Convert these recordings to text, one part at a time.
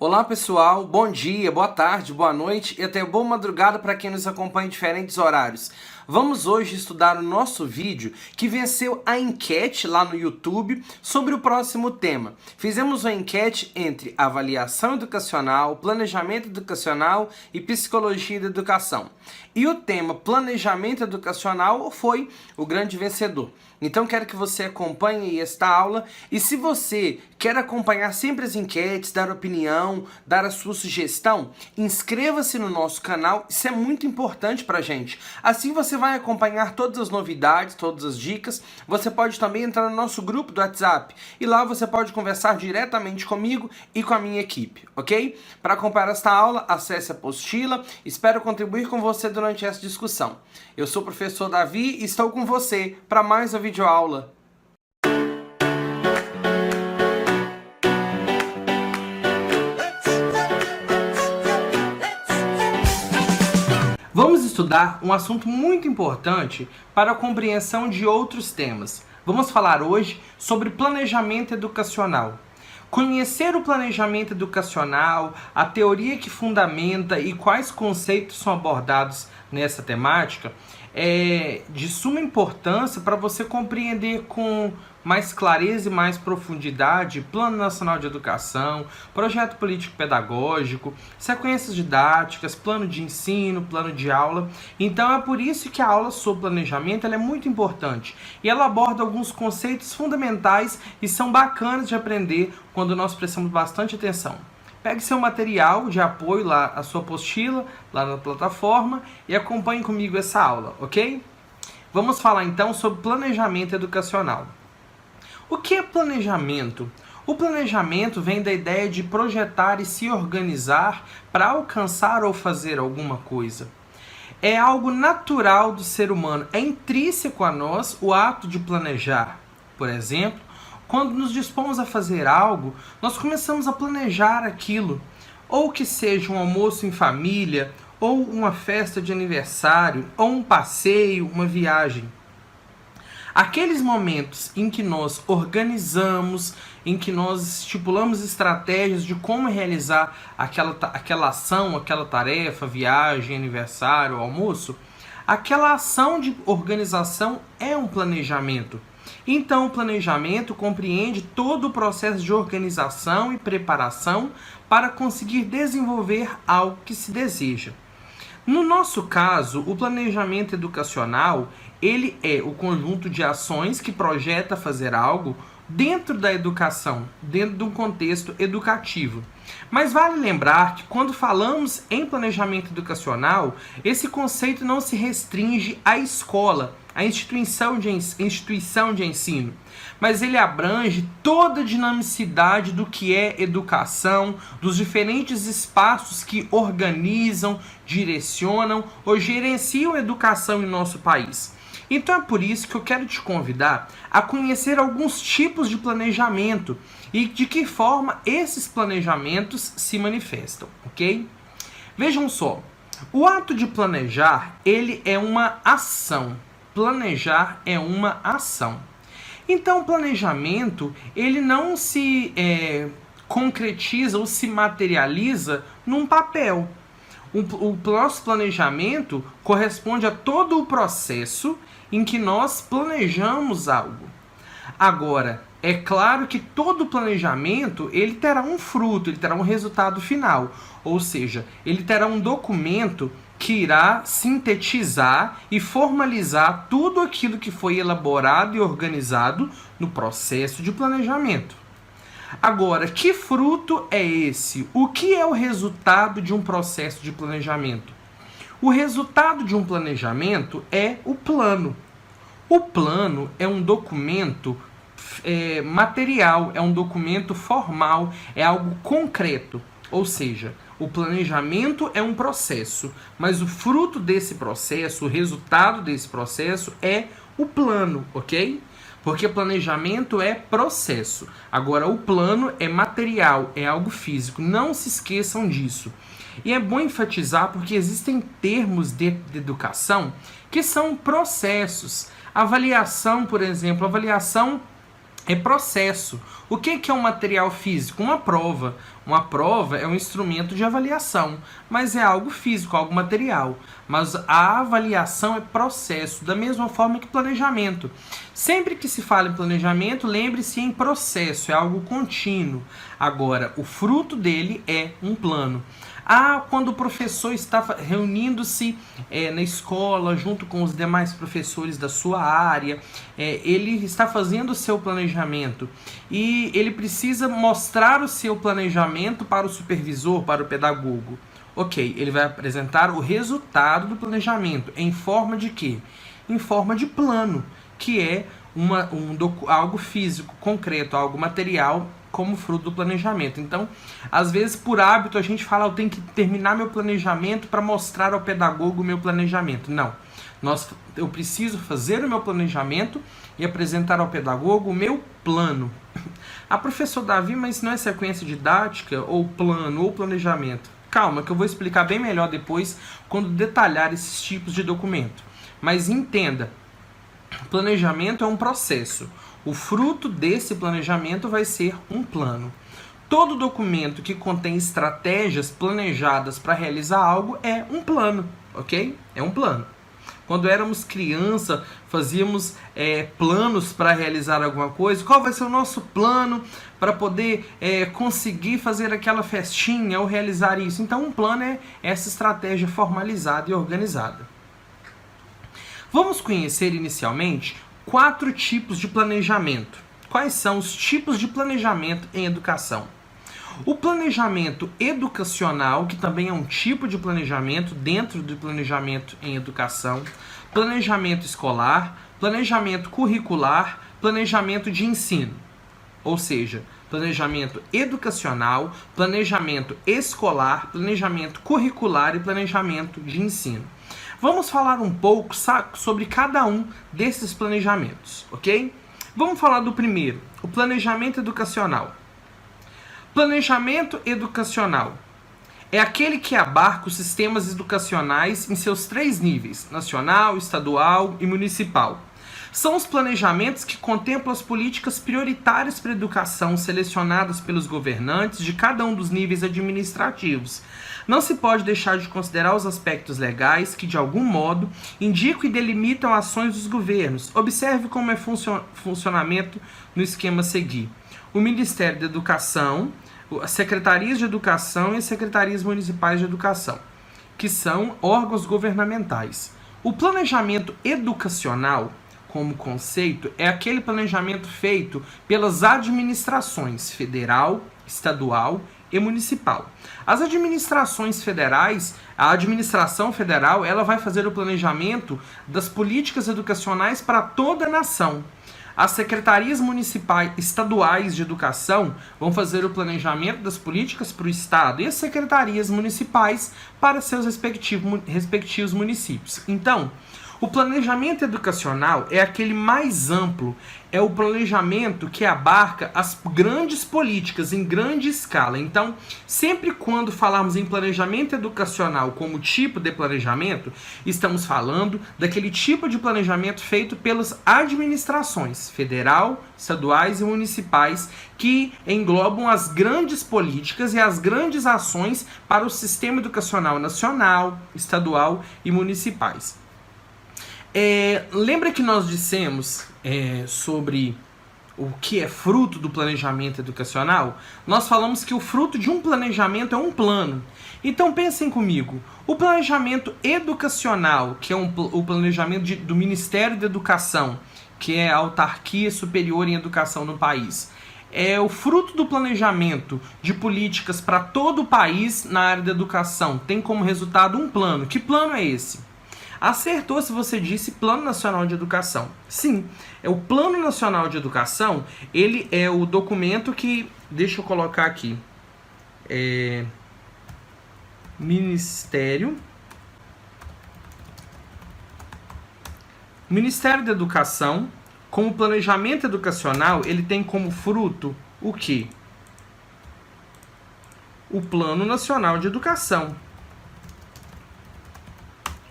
Olá pessoal, bom dia, boa tarde, boa noite e até boa madrugada para quem nos acompanha em diferentes horários. Vamos hoje estudar o nosso vídeo que venceu a enquete lá no YouTube sobre o próximo tema. Fizemos uma enquete entre avaliação educacional, planejamento educacional e psicologia da educação. E o tema planejamento educacional foi o grande vencedor. Então quero que você acompanhe esta aula e se você quer acompanhar sempre as enquetes, dar opinião, dar a sua sugestão, inscreva-se no nosso canal, isso é muito importante pra gente. Assim você vai acompanhar todas as novidades, todas as dicas. Você pode também entrar no nosso grupo do WhatsApp e lá você pode conversar diretamente comigo e com a minha equipe, ok? Para acompanhar esta aula, acesse a apostila. Espero contribuir com você durante essa discussão. Eu sou o professor Davi e estou com você para mais uma videoaula. Vamos estudar um assunto muito importante para a compreensão de outros temas. Vamos falar hoje sobre planejamento educacional. Conhecer o planejamento educacional, a teoria que fundamenta e quais conceitos são abordados nessa temática é de suma importância para você compreender com mais clareza e mais profundidade Plano Nacional de Educação, Projeto Político-Pedagógico, sequências didáticas, plano de ensino, plano de aula. Então é por isso que a aula sobre planejamento ela é muito importante e ela aborda alguns conceitos fundamentais e são bacanas de aprender quando nós prestamos bastante atenção. Pegue seu material de apoio lá, a sua apostila, lá na plataforma e acompanhe comigo essa aula, ok? Vamos falar então sobre planejamento educacional. O que é planejamento? O planejamento vem da ideia de projetar e se organizar para alcançar ou fazer alguma coisa. É algo natural do ser humano, é intrínseco a nós o ato de planejar. Por exemplo, quando nos dispomos a fazer algo, nós começamos a planejar aquilo, ou que seja um almoço em família, ou uma festa de aniversário, ou um passeio, uma viagem. Aqueles momentos em que nós organizamos, em que nós estipulamos estratégias de como realizar aquela ação, aquela tarefa, viagem, aniversário, almoço, aquela ação de organização é um planejamento. Então, o planejamento compreende todo o processo de organização e preparação para conseguir desenvolver algo que se deseja. No nosso caso, o planejamento educacional, ele é o conjunto de ações que projeta fazer algo dentro da educação, dentro de um contexto educativo. Mas vale lembrar que quando falamos em planejamento educacional, esse conceito não se restringe à escola, à instituição de ensino, mas ele abrange toda a dinamicidade do que é educação, dos diferentes espaços que organizam, direcionam ou gerenciam a educação em nosso país. Então é por isso que eu quero te convidar a conhecer alguns tipos de planejamento e de que forma esses planejamentos se manifestam, ok? Vejam só, o ato de planejar, ele é uma ação. Planejar é uma ação. Então o planejamento, ele não se concretiza ou se materializa num papel. O nosso planejamento corresponde a todo o processo em que nós planejamos algo. Agora, é claro que todo planejamento ele terá um fruto, ele terá um resultado final. Ou seja, ele terá um documento que irá sintetizar e formalizar tudo aquilo que foi elaborado e organizado no processo de planejamento. Agora, que fruto é esse? O que é o resultado de um processo de planejamento? O resultado de um planejamento é o plano. O plano é um documento material, é um documento formal, é algo concreto. Ou seja, o planejamento é um processo, mas o fruto desse processo, o resultado desse processo é o plano, ok? Porque planejamento é processo. Agora, o plano é material, é algo físico. Não se esqueçam disso. E é bom enfatizar porque existem termos de educação que são processos. Avaliação, por exemplo, avaliação é processo. O que é um material físico? Uma prova. Uma prova é um instrumento de avaliação, mas é algo físico, algo material. Mas a avaliação é processo, da mesma forma que planejamento. Sempre que se fala em planejamento, lembre-se em processo, é algo contínuo. Agora, o fruto dele é um plano. Quando o professor está reunindo-se na escola, junto com os demais professores da sua área, ele está fazendo o seu planejamento e ele precisa mostrar o seu planejamento para o supervisor, para o pedagogo. Ok, ele vai apresentar o resultado do planejamento em forma de quê? Em forma de plano, que é algo físico, concreto, algo material, como fruto do planejamento. Então, às vezes, por hábito, a gente fala, eu tenho que terminar meu planejamento para mostrar ao pedagogo o meu planejamento. Não. Eu preciso fazer o meu planejamento e apresentar ao pedagogo o meu plano. Professor Davi, mas não é sequência didática, ou plano, ou planejamento? Calma, que eu vou explicar bem melhor depois, quando detalhar esses tipos de documento. Mas entenda, planejamento é um processo. O fruto desse planejamento vai ser um plano. Todo documento que contém estratégias planejadas para realizar algo é um plano, ok? É um plano. Quando éramos criança, fazíamos planos para realizar alguma coisa. Qual vai ser o nosso plano para poder conseguir fazer aquela festinha ou realizar isso? Então, um plano é essa estratégia formalizada e organizada. Vamos conhecer inicialmente 4 tipos de planejamento. Quais são os tipos de planejamento em educação? O planejamento educacional, que também é um tipo de planejamento dentro do planejamento em educação, planejamento escolar, planejamento curricular, planejamento de ensino. Ou seja, planejamento educacional, planejamento escolar, planejamento curricular e planejamento de ensino. Vamos falar um pouco sobre cada um desses planejamentos, ok? Vamos falar do primeiro, o planejamento educacional. Planejamento educacional é aquele que abarca os sistemas educacionais em seus 3 níveis, nacional, estadual e municipal. São os planejamentos que contemplam as políticas prioritárias para a educação selecionadas pelos governantes de cada um dos níveis administrativos. Não se pode deixar de considerar os aspectos legais que, de algum modo, indicam e delimitam ações dos governos. Observe como é funcionamento no esquema a seguir. O Ministério da Educação, as Secretarias de Educação e as Secretarias Municipais de Educação, que são órgãos governamentais. O planejamento educacional, como conceito, é aquele planejamento feito pelas administrações federal, estadual e municipal. As administrações federais, a administração federal, ela vai fazer o planejamento das políticas educacionais para toda a nação. As secretarias municipais estaduais de educação vão fazer o planejamento das políticas para o estado e as secretarias municipais para seus respectivos municípios. Então, o planejamento educacional é aquele mais amplo, é o planejamento que abarca as grandes políticas em grande escala. Então, sempre quando falarmos em planejamento educacional como tipo de planejamento, estamos falando daquele tipo de planejamento feito pelas administrações federal, estaduais e municipais que englobam as grandes políticas e as grandes ações para o sistema educacional nacional, estadual e municipais. Lembra que nós dissemos sobre o que é fruto do planejamento educacional? Nós falamos que o fruto de um planejamento é um plano. Então pensem comigo, o planejamento educacional, que é o planejamento do Ministério da Educação, que é a autarquia superior em educação no país, é o fruto do planejamento de políticas para todo o país na área da educação. Tem como resultado um plano. Que plano é esse? Acertou se você disse Plano Nacional de Educação. Sim, é o Plano Nacional de Educação, ele é o documento que, deixa eu colocar aqui, Ministério da Educação, como planejamento educacional, ele tem como fruto o quê? O Plano Nacional de Educação.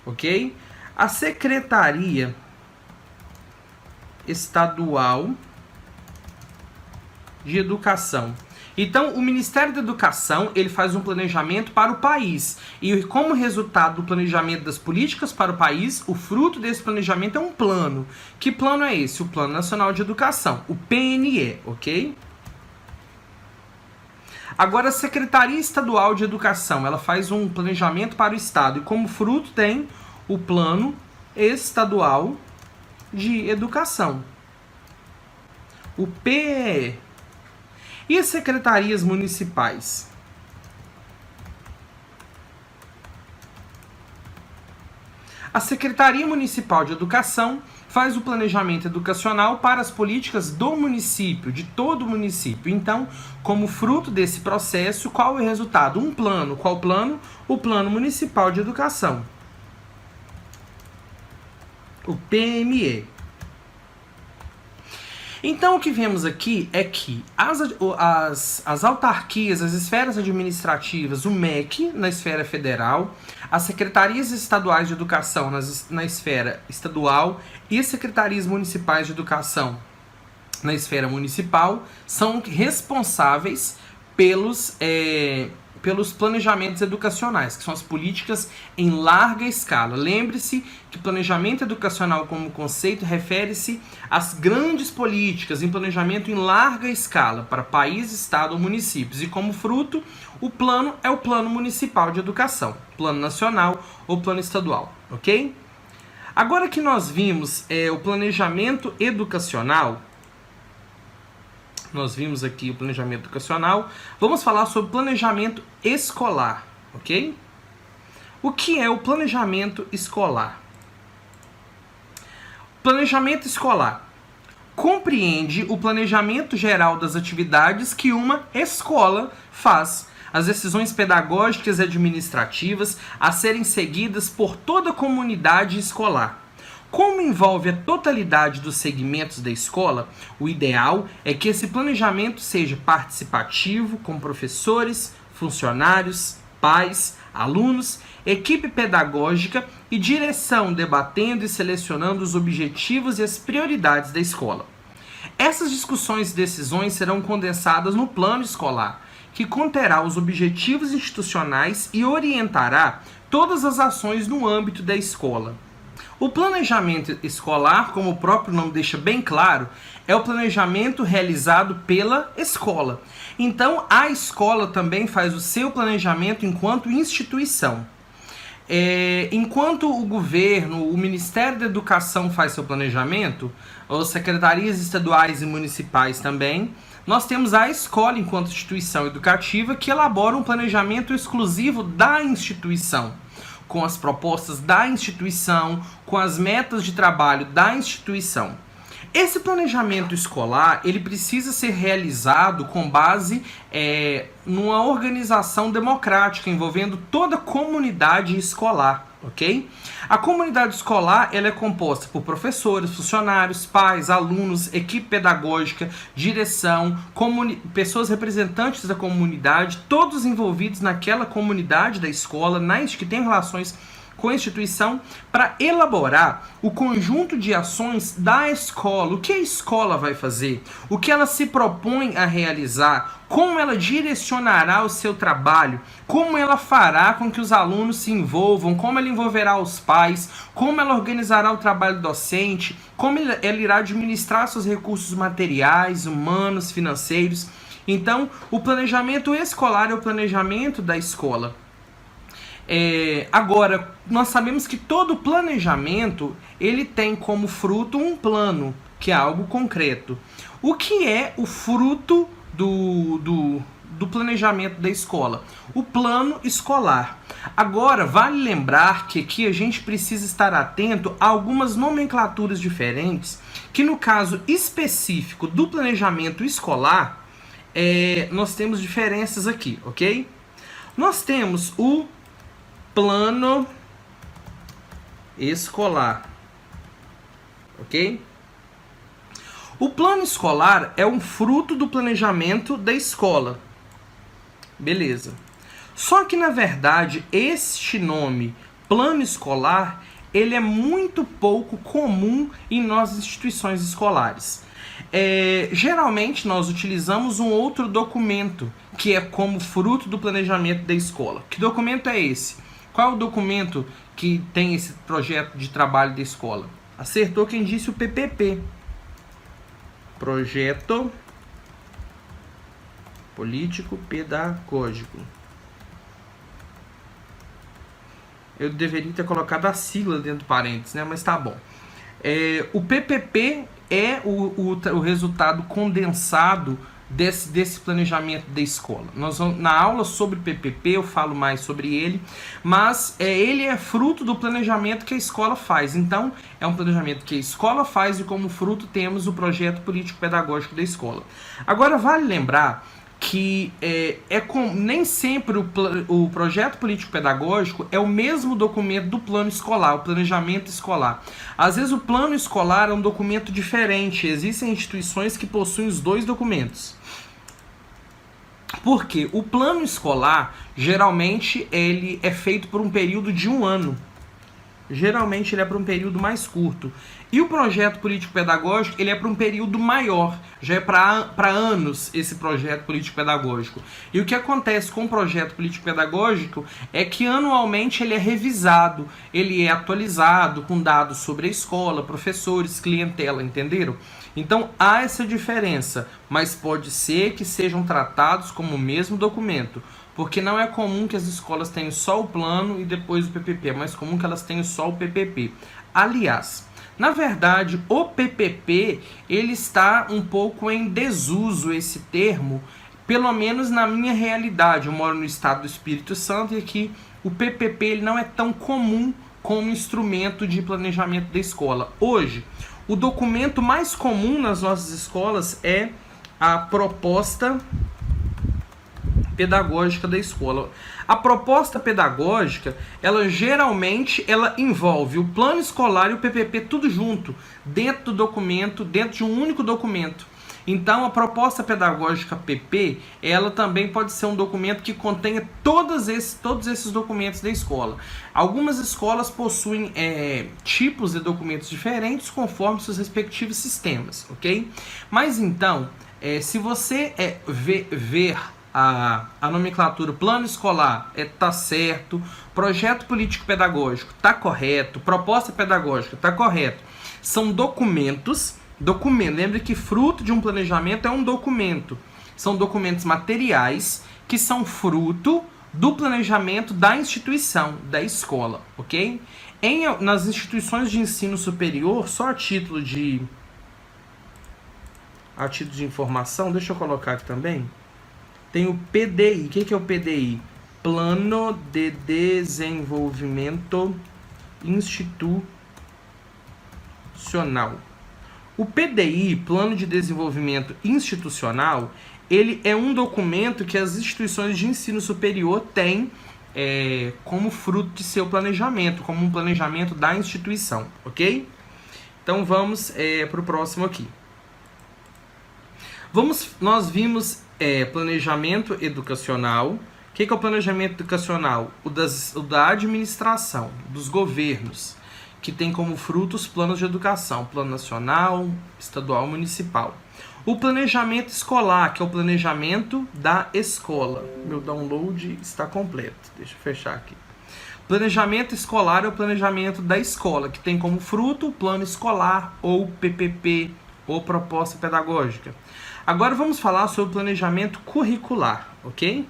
Ok? A Secretaria Estadual de Educação. Então, o Ministério da Educação, ele faz um planejamento para o país. E como resultado do planejamento das políticas para o país, o fruto desse planejamento é um plano. Que plano é esse? O Plano Nacional de Educação, o PNE, ok? Agora, a Secretaria Estadual de Educação, ela faz um planejamento para o Estado. E como fruto tem o Plano Estadual de Educação, o PEE. E as secretarias municipais? A Secretaria Municipal de Educação faz o planejamento educacional para as políticas do município, de todo o município. Então, como fruto desse processo, qual é o resultado? Um plano. Qual plano? O Plano Municipal de Educação, o PME. Então, o que vemos aqui é que as autarquias, as esferas administrativas, o MEC na esfera federal, as secretarias estaduais de educação na esfera estadual e as secretarias municipais de educação na esfera municipal são responsáveis pelos planejamentos educacionais, que são as políticas em larga escala. Lembre-se que planejamento educacional como conceito refere-se às grandes políticas em planejamento em larga escala para país, estado ou municípios. E como fruto, o plano é o Plano Municipal de Educação, Plano Nacional ou Plano Estadual, ok? Agora que nós vimos o planejamento educacional, nós vimos aqui o planejamento educacional, vamos falar sobre planejamento escolar, ok? O que é o planejamento escolar? Planejamento escolar compreende o planejamento geral das atividades que uma escola faz, as decisões pedagógicas e administrativas a serem seguidas por toda a comunidade escolar. Como envolve a totalidade dos segmentos da escola, o ideal é que esse planejamento seja participativo, com professores, funcionários, pais, alunos, equipe pedagógica e direção debatendo e selecionando os objetivos e as prioridades da escola. Essas discussões e decisões serão condensadas no plano escolar, que conterá os objetivos institucionais e orientará todas as ações no âmbito da escola. O planejamento escolar, como o próprio nome deixa bem claro, é o planejamento realizado pela escola. Então, a escola também faz o seu planejamento enquanto instituição. Enquanto o governo, o Ministério da Educação faz seu planejamento, as secretarias estaduais e municipais também, nós temos a escola enquanto instituição educativa que elabora um planejamento exclusivo da instituição, com as propostas da instituição, com as metas de trabalho da instituição. Esse planejamento escolar, ele precisa ser realizado com base numa organização democrática, envolvendo toda a comunidade escolar, ok? A comunidade escolar, ela é composta por professores, funcionários, pais, alunos, equipe pedagógica, direção, pessoas representantes da comunidade, todos envolvidos naquela comunidade da escola, que tem relações com a instituição, para elaborar o conjunto de ações da escola. O que a escola vai fazer? O que ela se propõe a realizar? Como ela direcionará o seu trabalho? Como ela fará com que os alunos se envolvam? Como ela envolverá os pais? Como ela organizará o trabalho docente? Como ela irá administrar seus recursos materiais, humanos, financeiros? Então, o planejamento escolar é o planejamento da escola. Agora, nós sabemos que todo planejamento, ele tem como fruto um plano, que é algo concreto. O que é o fruto do planejamento da escola? O plano escolar. Agora, vale lembrar que aqui a gente precisa estar atento a algumas nomenclaturas diferentes, que no caso específico do planejamento escolar, nós temos diferenças aqui, ok? Nós temos o plano escolar, ok? O plano escolar é um fruto do planejamento da escola, beleza? Só que, na verdade, este nome, plano escolar, ele é muito pouco comum em nossas instituições escolares. Geralmente nós utilizamos um outro documento que é como fruto do planejamento da escola. Que documento é esse? Qual é o documento que tem esse projeto de trabalho da escola? Acertou quem disse o PPP. Projeto Político Pedagógico. Eu deveria ter colocado a sigla dentro do parênteses, né? Mas tá bom. O PPP é o resultado condensado desse planejamento da escola. Na aula sobre PPP eu falo mais sobre ele, mas ele é fruto do planejamento que a escola faz. Então, é um planejamento que a escola faz e como fruto temos o projeto político-pedagógico da escola. Agora, vale lembrar que nem sempre o projeto político-pedagógico é o mesmo documento do plano escolar, o planejamento escolar. Às vezes o plano escolar é um documento diferente, existem instituições que possuem os dois documentos. Porque o plano escolar, geralmente, ele é feito por um período de 1 ano. Geralmente ele é para um período mais curto. E o projeto político-pedagógico, ele é para um período maior. Já é para anos esse projeto político-pedagógico. E o que acontece com o projeto político-pedagógico é que anualmente ele é revisado, ele é atualizado com dados sobre a escola, professores, clientela, entenderam? Então há essa diferença, mas pode ser que sejam tratados como o mesmo documento. Porque não é comum que as escolas tenham só o plano e depois o PPP. É mais comum que elas tenham só o PPP. Aliás, na verdade, o PPP, ele está um pouco em desuso, esse termo, pelo menos na minha realidade. Eu moro no estado do Espírito Santo e aqui o PPP ele não é tão comum como instrumento de planejamento da escola. Hoje, o documento mais comum nas nossas escolas é a proposta pedagógica da escola. A proposta pedagógica, ela geralmente envolve o plano escolar e o PPP tudo junto, dentro do documento, dentro de um único documento. Então, a proposta pedagógica PP, ela também pode ser um documento que contenha todos esses documentos da escola. Algumas escolas possuem tipos de documentos diferentes conforme seus respectivos sistemas, ok? Mas então, se você ver a nomenclatura plano escolar tá certo, projeto político-pedagógico tá correto, proposta pedagógica tá correto, são documentos, lembre que fruto de um planejamento é um documento, são documentos materiais que são fruto do planejamento da instituição, da escola, ok? Nas instituições de ensino superior, só a título de informação, deixa eu colocar aqui também, tem o PDI. O que é o PDI? Plano de Desenvolvimento Institucional. O PDI, Plano de Desenvolvimento Institucional, ele é um documento que as instituições de ensino superior têm como fruto de seu planejamento, como um planejamento da instituição, ok? Então vamos para o próximo aqui. Nós vimos planejamento educacional. O que é o planejamento educacional? O da administração, dos governos, que tem como fruto os planos de educação, plano nacional, estadual, municipal. O planejamento escolar, que é o planejamento da escola. Meu download está completo. Deixa eu fechar aqui. Planejamento escolar é o planejamento da escola, que tem como fruto o plano escolar, ou PPP, ou proposta pedagógica. Agora vamos falar sobre o planejamento curricular, ok?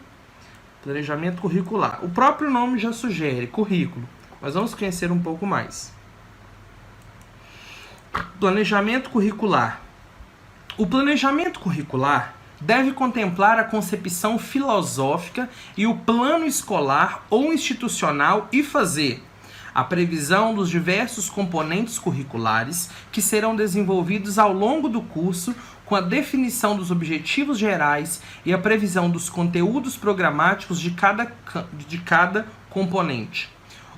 Planejamento curricular. O próprio nome já sugere currículo, mas vamos conhecer um pouco mais. Planejamento curricular. O planejamento curricular deve contemplar a concepção filosófica e o plano escolar ou institucional e fazer a previsão dos diversos componentes curriculares que serão desenvolvidos ao longo do curso, com a definição dos objetivos gerais e a previsão dos conteúdos programáticos de cada componente.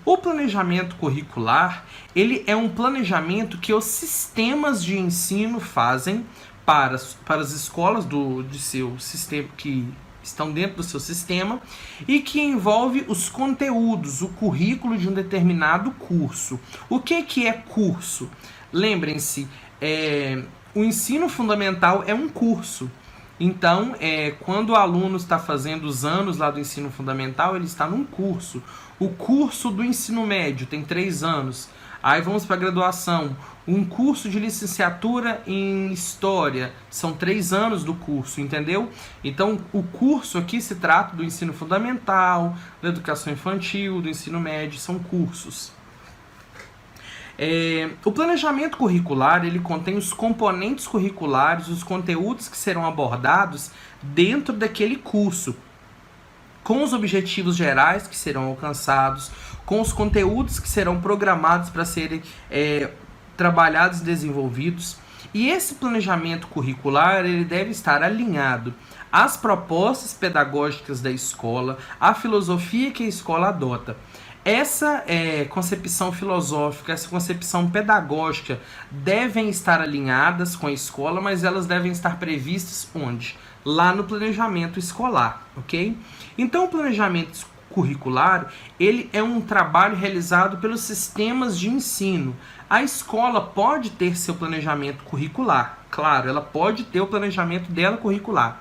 O planejamento curricular, ele é um planejamento que os sistemas de ensino fazem para as escolas de seu sistema, que estão dentro do seu sistema, e que envolve os conteúdos, o currículo de um determinado curso. O que é curso? Lembrem-se, O ensino fundamental é um curso. Então, quando o aluno está fazendo os anos lá do ensino fundamental, ele está num curso. O curso do ensino médio tem 3 anos. Aí vamos para a graduação. Um curso de licenciatura em História. São 3 anos do curso, entendeu? Então, o curso aqui se trata do ensino fundamental, da educação infantil, do ensino médio. São cursos. O planejamento curricular, ele contém os componentes curriculares, os conteúdos que serão abordados dentro daquele curso, com os objetivos gerais que serão alcançados, com os conteúdos que serão programados para serem trabalhados e desenvolvidos. E esse planejamento curricular, ele deve estar alinhado às propostas pedagógicas da escola, à filosofia que a escola adota. Essa concepção filosófica, essa concepção pedagógica devem estar alinhadas com a escola, mas elas devem estar previstas onde? Lá no planejamento escolar, ok? Então, o planejamento curricular, ele é um trabalho realizado pelos sistemas de ensino. A escola pode ter seu planejamento curricular, claro, ela pode ter o planejamento dela curricular.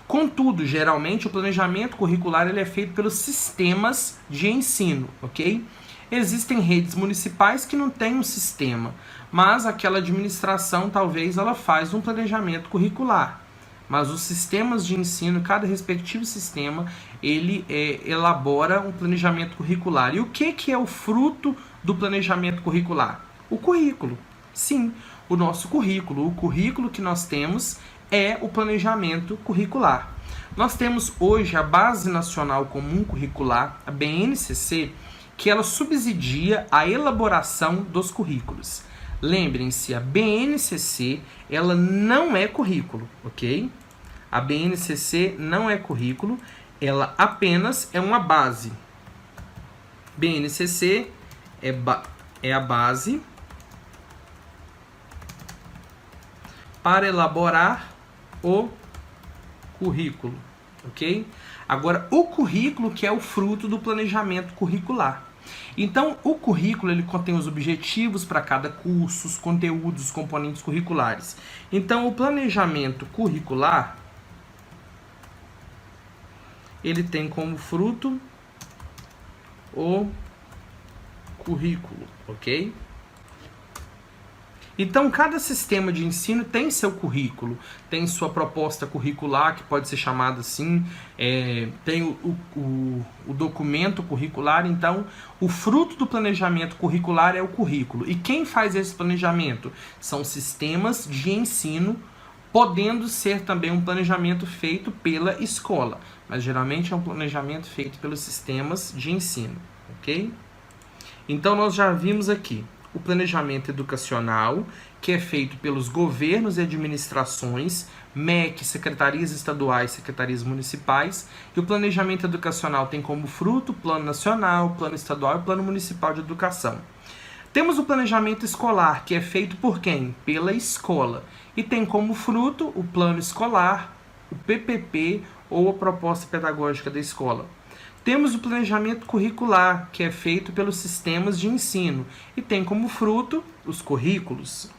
Contudo, geralmente o planejamento curricular ele é feito pelos sistemas de ensino, ok? Existem redes municipais que não têm um sistema, mas aquela administração talvez ela faz um planejamento curricular. Mas os sistemas de ensino, cada respectivo sistema, ele elabora um planejamento curricular. E o que é o fruto do planejamento curricular? O currículo. Sim, o nosso currículo. O currículo que nós temos é o planejamento curricular. Nós temos hoje a Base Nacional Comum Curricular, a BNCC, que ela subsidia a elaboração dos currículos. Lembrem-se, a BNCC, ela não é currículo, ok? A BNCC não é currículo, ela apenas é uma base. BNCC é a base para elaborar o currículo, ok? Agora, o currículo que é o fruto do planejamento curricular. Então, o currículo ele contém os objetivos para cada curso, os conteúdos, os componentes curriculares. Então, o planejamento curricular ele tem como fruto o currículo, ok? Então, cada sistema de ensino tem seu currículo, tem sua proposta curricular, que pode ser chamada assim, tem o documento curricular. Então, o fruto do planejamento curricular é o currículo. E quem faz esse planejamento? São sistemas de ensino, podendo ser também um planejamento feito pela escola, mas geralmente é um planejamento feito pelos sistemas de ensino, ok? Então, nós já vimos aqui o planejamento educacional, que é feito pelos governos e administrações, MEC, secretarias estaduais, secretarias municipais, e o planejamento educacional tem como fruto o Plano Nacional, Plano Estadual e Plano Municipal de Educação. Temos o planejamento escolar, que é feito por quem? Pela escola, e tem como fruto o plano escolar, o PPP ou a proposta pedagógica da escola. Temos o planejamento curricular, que é feito pelos sistemas de ensino e tem como fruto os currículos.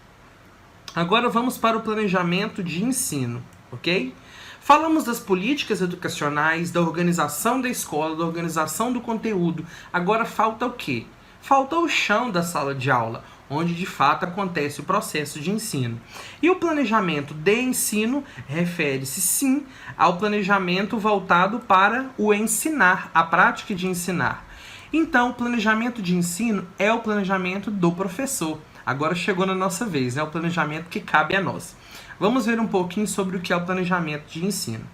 Agora vamos para o planejamento de ensino, ok? Falamos das políticas educacionais, da organização da escola, da organização do conteúdo. Agora falta o quê? Falta o chão da sala de aula, onde de fato acontece o processo de ensino. E o planejamento de ensino refere-se sim ao planejamento voltado para o ensinar, a prática de ensinar. Então, o planejamento de ensino é o planejamento do professor. Agora chegou na nossa vez, é o planejamento que cabe a nós. Vamos ver um pouquinho sobre o que é o planejamento de ensino.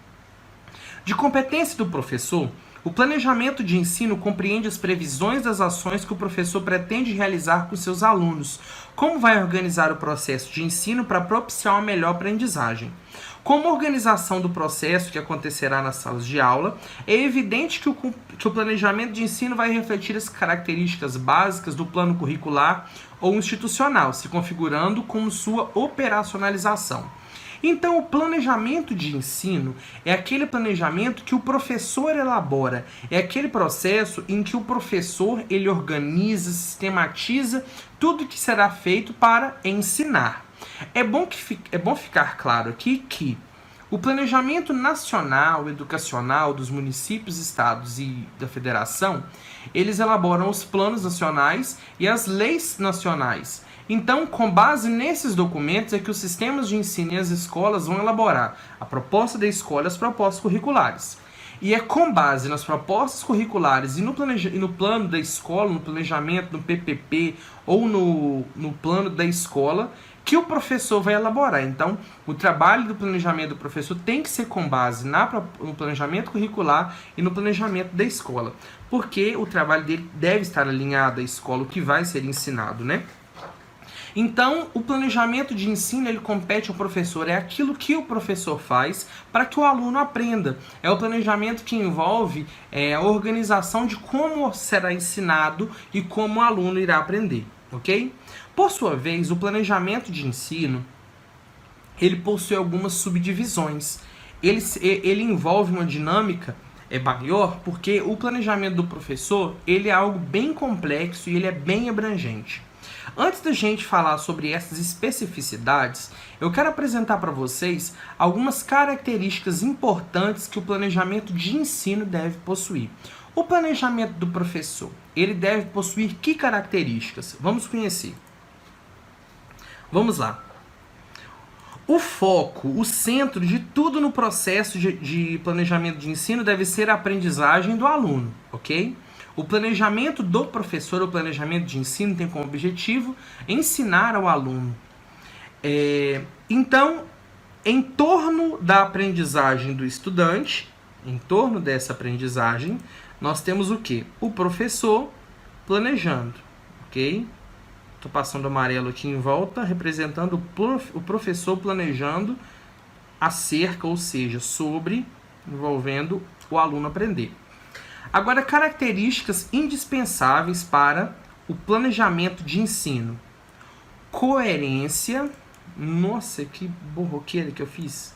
De competência do professor, o planejamento de ensino compreende as previsões das ações que o professor pretende realizar com seus alunos, como vai organizar o processo de ensino para propiciar uma melhor aprendizagem. Como organização do processo que acontecerá nas salas de aula, é evidente que o planejamento de ensino vai refletir as características básicas do plano curricular ou institucional, se configurando como sua operacionalização. Então, o planejamento de ensino é aquele planejamento que o professor elabora, é aquele processo em que o professor ele organiza, sistematiza tudo que será feito para ensinar. É bom ficar claro aqui que o planejamento nacional educacional dos municípios, estados e da federação, eles elaboram os planos nacionais e as leis nacionais. Então, com base nesses documentos é que os sistemas de ensino e as escolas vão elaborar a proposta da escola e as propostas curriculares. E é com base nas propostas curriculares e no plano da escola, no planejamento, no PPP ou no plano da escola, que o professor vai elaborar. Então, o trabalho do planejamento do professor tem que ser com base no planejamento curricular e no planejamento da escola. Porque o trabalho dele deve estar alinhado à escola, o que vai ser ensinado, né? Então, o planejamento de ensino, ele compete ao professor, é aquilo que o professor faz para que o aluno aprenda. É o planejamento que envolve a organização de como será ensinado e como o aluno irá aprender, ok? Por sua vez, o planejamento de ensino, ele possui algumas subdivisões. Ele envolve uma dinâmica maior, porque o planejamento do professor, ele é algo bem complexo e ele é bem abrangente. Antes da gente falar sobre essas especificidades, eu quero apresentar para vocês algumas características importantes que o planejamento de ensino deve possuir. O planejamento do professor, ele deve possuir que características? Vamos conhecer. Vamos lá. O foco, o centro de tudo no processo de planejamento de ensino deve ser a aprendizagem do aluno, ok? O planejamento do professor, o planejamento de ensino, tem como objetivo ensinar ao aluno. Então, em torno da aprendizagem do estudante, em torno dessa aprendizagem, nós temos o quê? O professor planejando, ok? Estou passando amarelo aqui em volta, representando o professor planejando acerca, ou seja, sobre, envolvendo o aluno aprender. Agora, características indispensáveis para o planejamento de ensino. Coerência. Nossa, que borroqueira que eu fiz.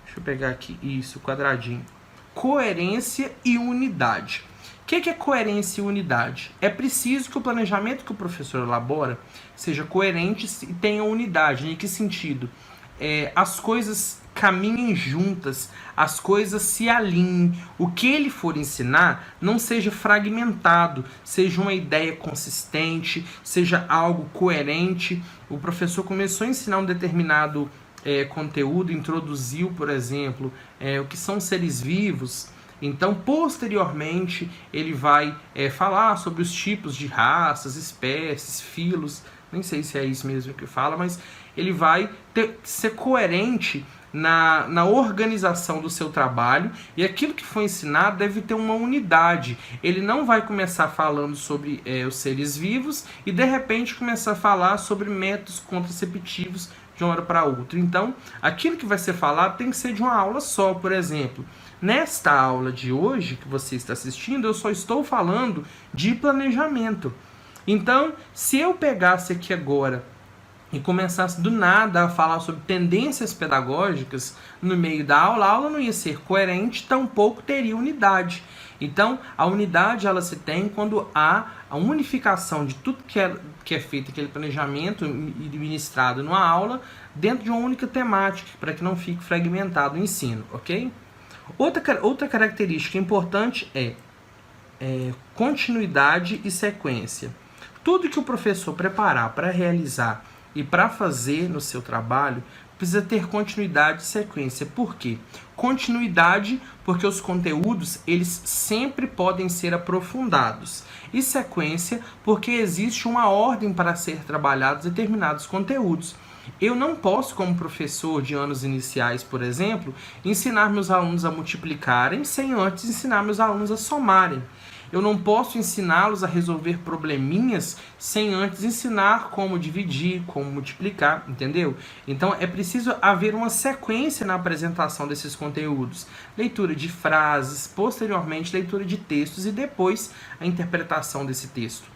Deixa eu pegar aqui. Isso, quadradinho. Coerência e unidade. O que é coerência e unidade? É preciso que o planejamento que o professor elabora seja coerente e tenha unidade. Em que sentido? As coisas caminhem juntas, as coisas se alinhem. O que ele for ensinar não seja fragmentado, seja uma ideia consistente, seja algo coerente. O professor começou a ensinar um determinado conteúdo, introduziu, por exemplo, o que são seres vivos. Então, posteriormente, ele vai falar sobre os tipos de raças, espécies, filos, nem sei se é isso mesmo que fala, mas ele vai ser coerente na organização do seu trabalho, e aquilo que foi ensinado deve ter uma unidade. Ele não vai começar falando sobre os seres vivos e de repente começar a falar sobre métodos contraceptivos de uma hora para outra. Então, aquilo que vai ser falado tem que ser de uma aula só. Por exemplo, nesta aula de hoje que você está assistindo, eu só estou falando de planejamento. Então, se eu pegasse aqui agora e começasse do nada a falar sobre tendências pedagógicas no meio da aula, a aula não ia ser coerente, tampouco teria unidade. Então, a unidade ela se tem quando há a unificação de tudo que é feito, aquele planejamento ministrado numa aula, dentro de uma única temática, para que não fique fragmentado o ensino, ok? Outra característica importante é continuidade e sequência. Tudo que o professor preparar para realizar e para fazer no seu trabalho precisa ter continuidade e sequência. Por quê? Continuidade porque os conteúdos eles sempre podem ser aprofundados. E sequência porque existe uma ordem para ser trabalhados determinados conteúdos. Eu não posso, como professor de anos iniciais, por exemplo, ensinar meus alunos a multiplicarem sem antes ensinar meus alunos a somarem. Eu não posso ensiná-los a resolver probleminhas sem antes ensinar como dividir, como multiplicar, entendeu? Então é preciso haver uma sequência na apresentação desses conteúdos. Leitura de frases, posteriormente leitura de textos e depois a interpretação desse texto.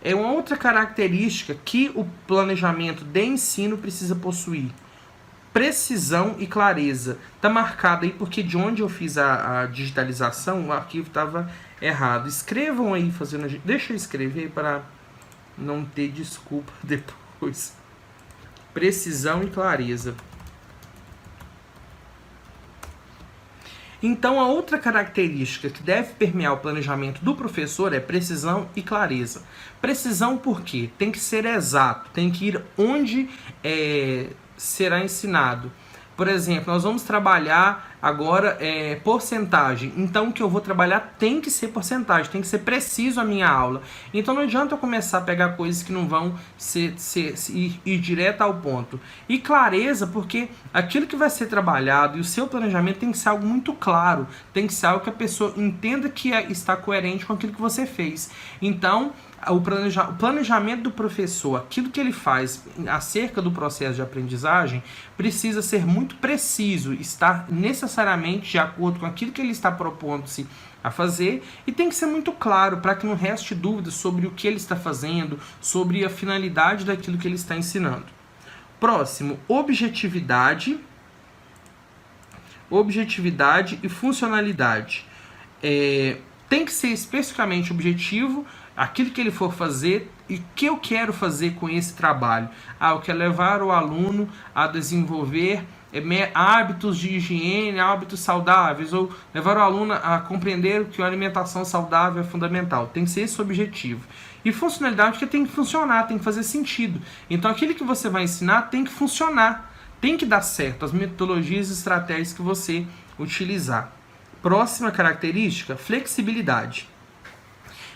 É uma outra característica que o planejamento de ensino precisa possuir. Precisão e clareza. Está marcado aí porque de onde eu fiz a digitalização, o arquivo estava errado. Escrevam aí fazendo... Deixa eu escrever para não ter desculpa depois. precisão e clareza. Então, a outra característica que deve permear o planejamento do professor é precisão e clareza. Precisão por quê? Tem que ser exato, tem que ir onde será ensinado. Por exemplo, nós vamos trabalhar agora porcentagem. Então, o que eu vou trabalhar tem que ser porcentagem, tem que ser preciso a minha aula. Então, não adianta eu começar a pegar coisas que não vão ir direto ao ponto. E clareza, porque aquilo que vai ser trabalhado e o seu planejamento tem que ser algo muito claro, tem que ser algo que a pessoa entenda que está coerente com aquilo que você fez. Então, o planejamento do professor, aquilo que ele faz acerca do processo de aprendizagem, precisa ser muito preciso, estar necessariamente de acordo com aquilo que ele está propondo-se a fazer, e tem que ser muito claro para que não reste dúvidas sobre o que ele está fazendo, sobre a finalidade daquilo que ele está ensinando. Próximo, objetividade e funcionalidade. Tem que ser especificamente objetivo aquilo que ele for fazer e o que eu quero fazer com esse trabalho. Eu quero levar o aluno a desenvolver hábitos de higiene, hábitos saudáveis, ou levar o aluno a compreender que a alimentação saudável é fundamental. Tem que ser esse o objetivo. E funcionalidade, porque tem que funcionar, tem que fazer sentido. Então, aquilo que você vai ensinar tem que funcionar, tem que dar certo, as metodologias e estratégias que você utilizar. Próxima característica, flexibilidade.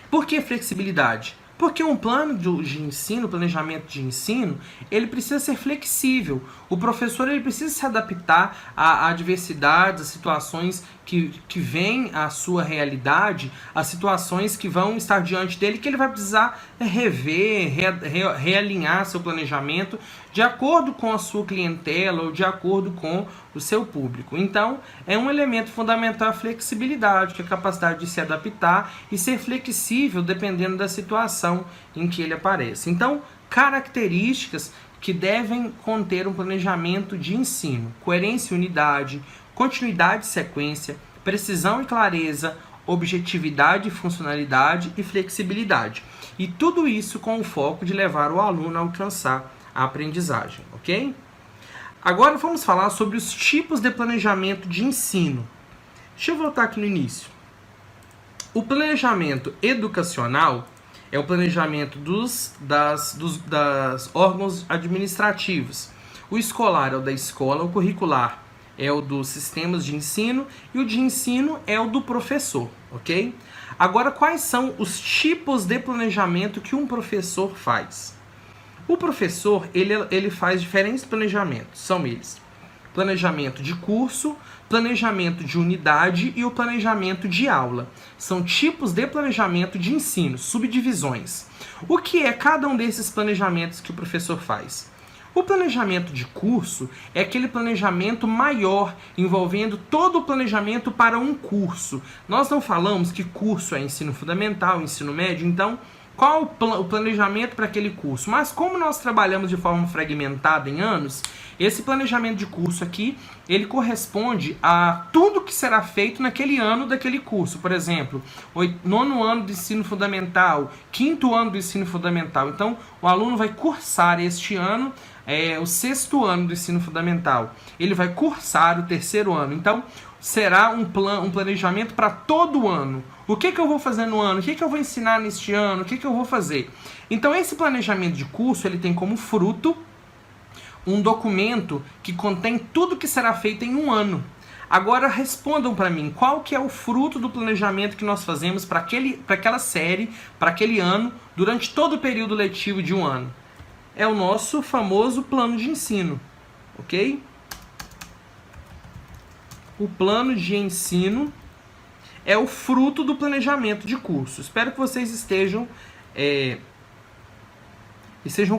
Por que flexibilidade? Porque um plano de ensino, planejamento de ensino, ele precisa ser flexível. O professor ele precisa se adaptar à diversidade, às situações que vêm à sua realidade, às situações que vão estar diante dele, que ele vai precisar rever, realinhar seu planejamento de acordo com a sua clientela ou de acordo com o seu público. Então, é um elemento fundamental a flexibilidade, que é a capacidade de se adaptar e ser flexível dependendo da situação em que ele aparece. Então, características que devem conter um planejamento de ensino: coerência e unidade, continuidade e sequência, precisão e clareza, objetividade e funcionalidade e flexibilidade. E tudo isso com o foco de levar o aluno a alcançar a aprendizagem, ok? Agora vamos falar sobre os tipos de planejamento de ensino. Deixa eu voltar aqui no início. O planejamento educacional é o planejamento dos órgãos administrativos. O escolar é o da escola, o curricular é o dos sistemas de ensino e o de ensino é o do professor, ok? Agora, quais são os tipos de planejamento que um professor faz? O professor, ele faz diferentes planejamentos. São eles: planejamento de curso, planejamento de unidade e o planejamento de aula. São tipos de planejamento de ensino, subdivisões. O que é cada um desses planejamentos que o professor faz? O planejamento de curso é aquele planejamento maior, envolvendo todo o planejamento para um curso. Nós não falamos que curso é ensino fundamental, ensino médio, então qual o planejamento para aquele curso? Mas como nós trabalhamos de forma fragmentada em anos, esse planejamento de curso aqui, ele corresponde a tudo que será feito naquele ano daquele curso. Por exemplo, 9º ano do ensino fundamental, 5º ano do ensino fundamental. Então, o aluno vai cursar este ano o 6º ano do ensino fundamental. Ele vai cursar o 3º ano. Então, será um planejamento para todo o ano. O que eu vou fazer no ano? O que eu vou ensinar neste ano? O que eu vou fazer? Então, esse planejamento de curso, ele tem como fruto um documento que contém tudo que será feito em um ano. Agora, respondam para mim, qual que é o fruto do planejamento que nós fazemos para aquela série, para aquele ano, durante todo o período letivo de um ano? É o nosso famoso plano de ensino, ok? O plano de ensino é o fruto do planejamento de curso. Espero que vocês estejam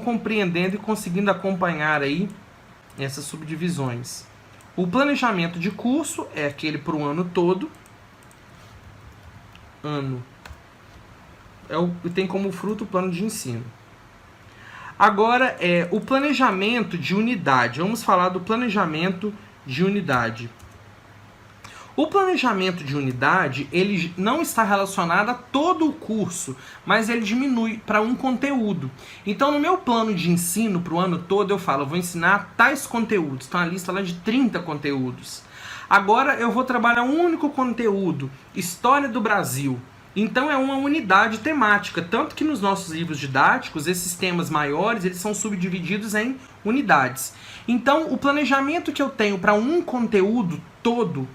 compreendendo e conseguindo acompanhar aí essas subdivisões. O planejamento de curso é aquele para o ano todo. Tem como fruto o plano de ensino. Agora, o planejamento de unidade. Vamos falar do planejamento de unidade. O planejamento de unidade, ele não está relacionado a todo o curso, mas ele diminui para um conteúdo. Então, no meu plano de ensino para o ano todo, eu falo, eu vou ensinar tais conteúdos. Então, a lista lá de 30 conteúdos. Agora, eu vou trabalhar um único conteúdo, História do Brasil. Então, é uma unidade temática, tanto que nos nossos livros didáticos, esses temas maiores, eles são subdivididos em unidades. Então, o planejamento que eu tenho para um conteúdo todo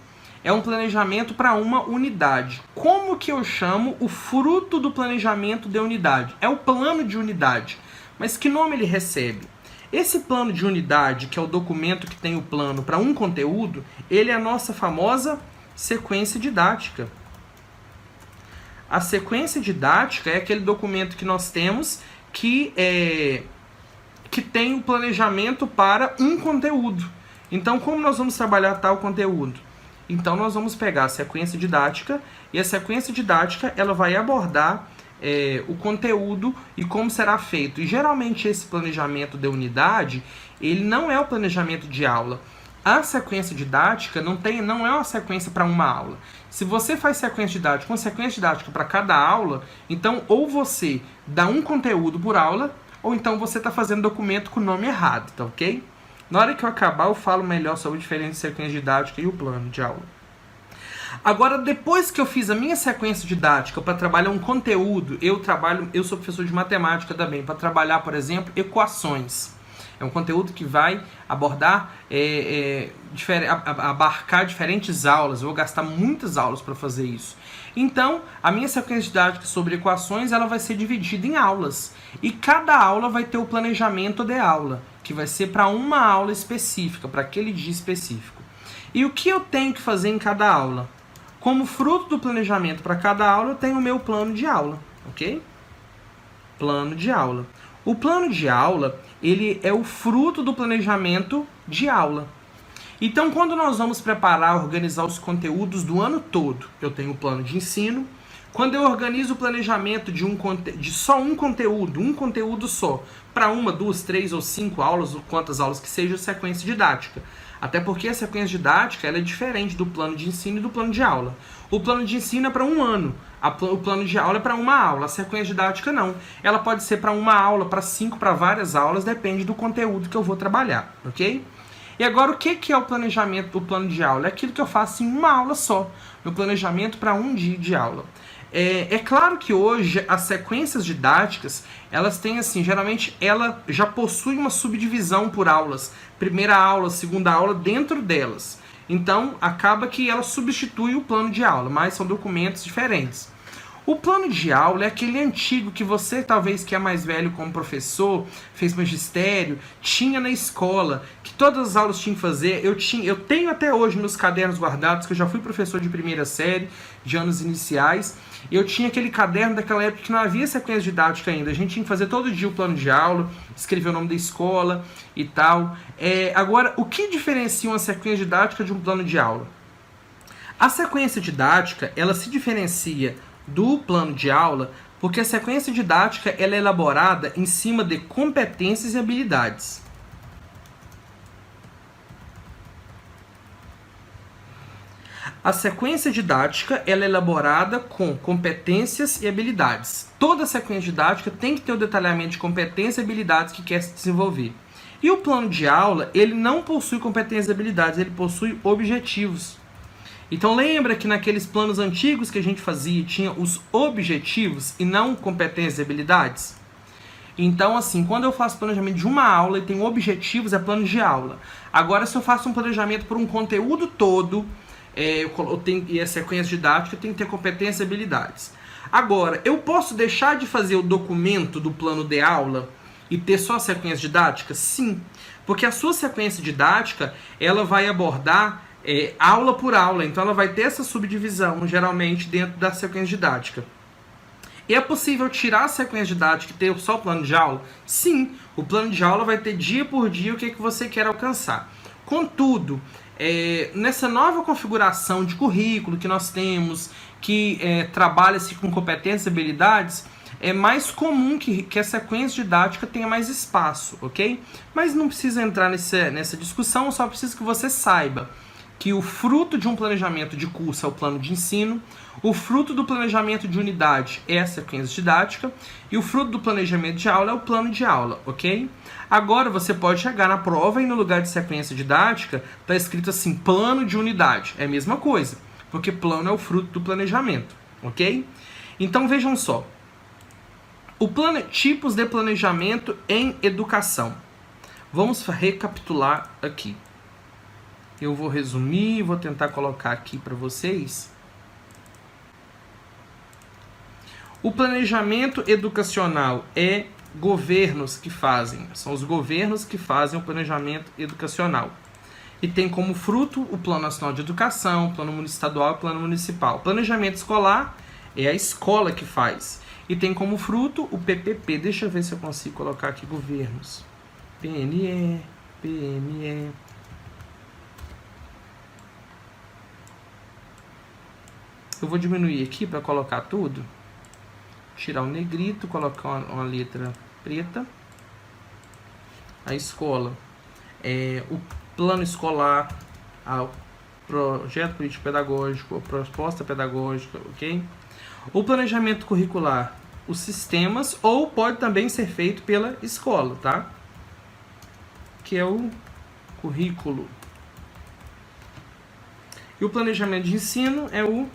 é um planejamento para uma unidade. Como que eu chamo o fruto do planejamento de unidade? É o plano de unidade. Mas que nome ele recebe? Esse plano de unidade, que é o documento que tem o plano para um conteúdo, ele é a nossa famosa sequência didática. A sequência didática é aquele documento que nós temos que tem o planejamento para um conteúdo. Então, como nós vamos trabalhar tal conteúdo? Então, nós vamos pegar a sequência didática e a sequência didática ela vai abordar o conteúdo e como será feito. E, geralmente, esse planejamento de unidade, ele não é o planejamento de aula. A sequência didática não é uma sequência para uma aula. Se você faz sequência didática com sequência didática para cada aula, então ou você dá um conteúdo por aula, ou então você está fazendo documento com o nome errado, tá ok? Na hora que eu acabar, eu falo melhor sobre a diferença de sequência didática e o plano de aula. Agora, depois que eu fiz a minha sequência didática para trabalhar um conteúdo, eu sou professor de matemática também, para trabalhar, por exemplo, equações. É um conteúdo que vai abordar, abarcar diferentes aulas. Eu vou gastar muitas aulas para fazer isso. Então, a minha sequência didática sobre equações ela vai ser dividida em aulas. E cada aula vai ter o planejamento de aula, que vai ser para uma aula específica, para aquele dia específico. E o que eu tenho que fazer em cada aula? Como fruto do planejamento para cada aula, eu tenho o meu plano de aula, ok? Plano de aula. O plano de aula, ele é o fruto do planejamento de aula. Então, quando nós vamos preparar, organizar os conteúdos do ano todo, eu tenho o plano de ensino. Quando eu organizo o planejamento de só um conteúdo só, para 1, 2, 3 ou 5 aulas, ou quantas aulas que seja, sequência didática. Até porque a sequência didática ela é diferente do plano de ensino e do plano de aula. O plano de ensino é para um ano, o plano de aula é para uma aula, a sequência didática não. Ela pode ser para uma aula, para 5, para várias aulas, depende do conteúdo que eu vou trabalhar, ok? E agora, o que é o planejamento do plano de aula? É aquilo que eu faço em uma aula só, meu planejamento para um dia de aula. É claro que hoje as sequências didáticas, elas têm assim, geralmente ela já possui uma subdivisão por aulas. Primeira aula, segunda aula dentro delas. Então, acaba que ela substitui o plano de aula, mas são documentos diferentes. O plano de aula é aquele antigo que você, talvez que é mais velho como professor, fez magistério, tinha na escola, que todas as aulas tinham que fazer. Eu tenho até hoje meus cadernos guardados, que eu já fui professor de primeira série, de anos iniciais, e eu tinha aquele caderno daquela época que não havia sequência didática ainda. A gente tinha que fazer todo dia o plano de aula, escrever o nome da escola e tal. Agora, o que diferencia uma sequência didática de um plano de aula? A sequência didática, ela se diferencia do plano de aula porque a sequência didática ela é elaborada em cima de competências e habilidades. A sequência didática ela é elaborada com competências e habilidades. Toda sequência didática tem que ter o detalhamento de competências e habilidades que quer se desenvolver. E o plano de aula, ele não possui competências e habilidades, ele possui objetivos. Então lembra que naqueles planos antigos que a gente fazia, tinha os objetivos e não competências e habilidades? Então, assim, quando eu faço planejamento de uma aula e tenho objetivos, é plano de aula. Agora, se eu faço um planejamento por um conteúdo todo, e a sequência didática tem que ter competências e habilidades. Agora, eu posso deixar de fazer o documento do plano de aula e ter só a sequência didática? Sim, porque a sua sequência didática, ela vai abordar aula por aula, então ela vai ter essa subdivisão, geralmente, dentro da sequência didática. E é possível tirar a sequência didática e ter só o plano de aula? Sim, o plano de aula vai ter dia por dia o que você quer alcançar. Contudo, nessa nova configuração de currículo que nós temos, que trabalha-se com competências e habilidades, é mais comum que a sequência didática tenha mais espaço, ok? Mas não precisa entrar nessa discussão, só preciso que você saiba que o fruto de um planejamento de curso é o plano de ensino, o fruto do planejamento de unidade é a sequência didática e o fruto do planejamento de aula é o plano de aula, ok? Agora você pode chegar na prova e no lugar de sequência didática está escrito assim, plano de unidade. É a mesma coisa, porque plano é o fruto do planejamento, ok? Então vejam só, tipos de planejamento em educação. Vamos recapitular aqui. Eu vou resumir, vou tentar colocar aqui para vocês. O planejamento educacional é governos que fazem, são os governos que fazem o planejamento educacional. E tem como fruto o Plano Nacional de Educação, o Plano Estadual e o Plano Municipal. O planejamento escolar é a escola que faz. E tem como fruto o PPP. Deixa eu ver se eu consigo colocar aqui governos. PNE, PME. Eu vou diminuir aqui para colocar tudo. Tirar o negrito, colocar uma letra preta. A escola é o plano escolar, o projeto político pedagógico, a proposta pedagógica, ok? O planejamento curricular, os sistemas, ou pode também ser feito pela escola, tá? Que é o currículo. E o planejamento de ensino é o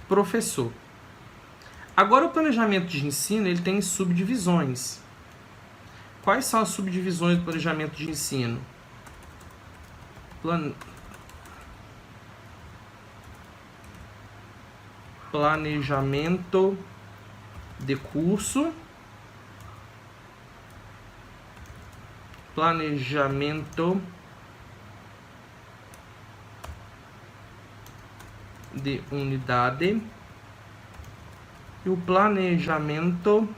professor. Agora o planejamento de ensino ele tem subdivisões. Quais são as subdivisões do planejamento de ensino? Planejamento de curso, planejamento de unidade e o planejamento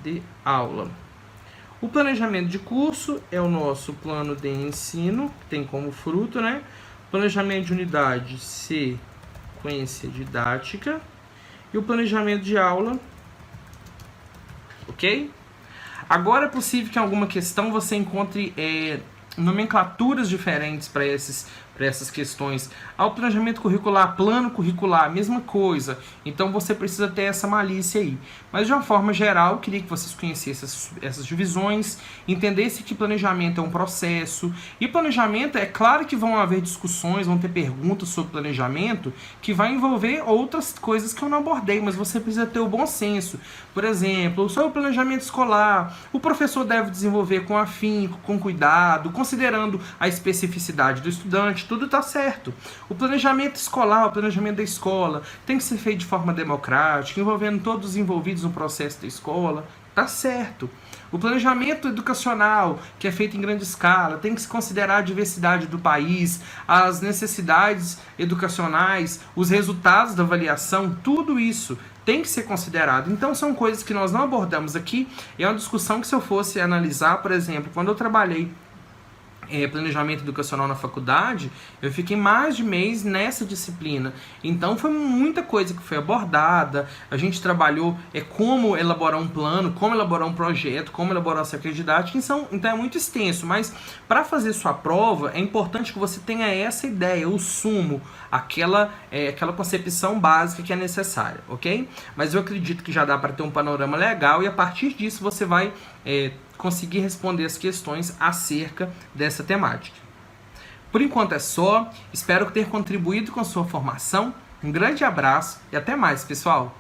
de aula. O planejamento de curso é o nosso plano de ensino, que tem como fruto, né? Planejamento de unidade, sequência didática. E o planejamento de aula, ok? Agora é possível que em alguma questão você encontre nomenclaturas diferentes para essas questões. Ao planejamento curricular, plano curricular, mesma coisa. Então você precisa ter essa malícia aí. Mas de uma forma geral, eu queria que vocês conhecessem essas divisões, entendessem que planejamento é um processo. E planejamento, é claro que vão haver discussões, vão ter perguntas sobre planejamento, que vai envolver outras coisas que eu não abordei, mas você precisa ter o bom senso. Por exemplo, sobre o planejamento escolar, o professor deve desenvolver com afinco, com cuidado, considerando a especificidade do estudante, tudo está certo. O planejamento escolar, o planejamento da escola, tem que ser feito de forma democrática, envolvendo todos os envolvidos no processo da escola, está certo. O planejamento educacional, que é feito em grande escala, tem que se considerar a diversidade do país, as necessidades educacionais, os resultados da avaliação, tudo isso tem que ser considerado. Então são coisas que nós não abordamos aqui, é uma discussão que se eu fosse analisar, por exemplo, quando eu trabalhei planejamento educacional na faculdade, eu fiquei mais de mês nessa disciplina. Então foi muita coisa que foi abordada. A gente trabalhou como elaborar um plano, como elaborar um projeto, como elaborar a sequência didática. Então é muito extenso, mas para fazer sua prova é importante que você tenha essa ideia, o sumo, aquela concepção básica que é necessária, ok? Mas eu acredito que já dá para ter um panorama legal e a partir disso você vai conseguir responder as questões acerca dessa temática. Por enquanto é só, espero ter contribuído com a sua formação. Um grande abraço e até mais, pessoal!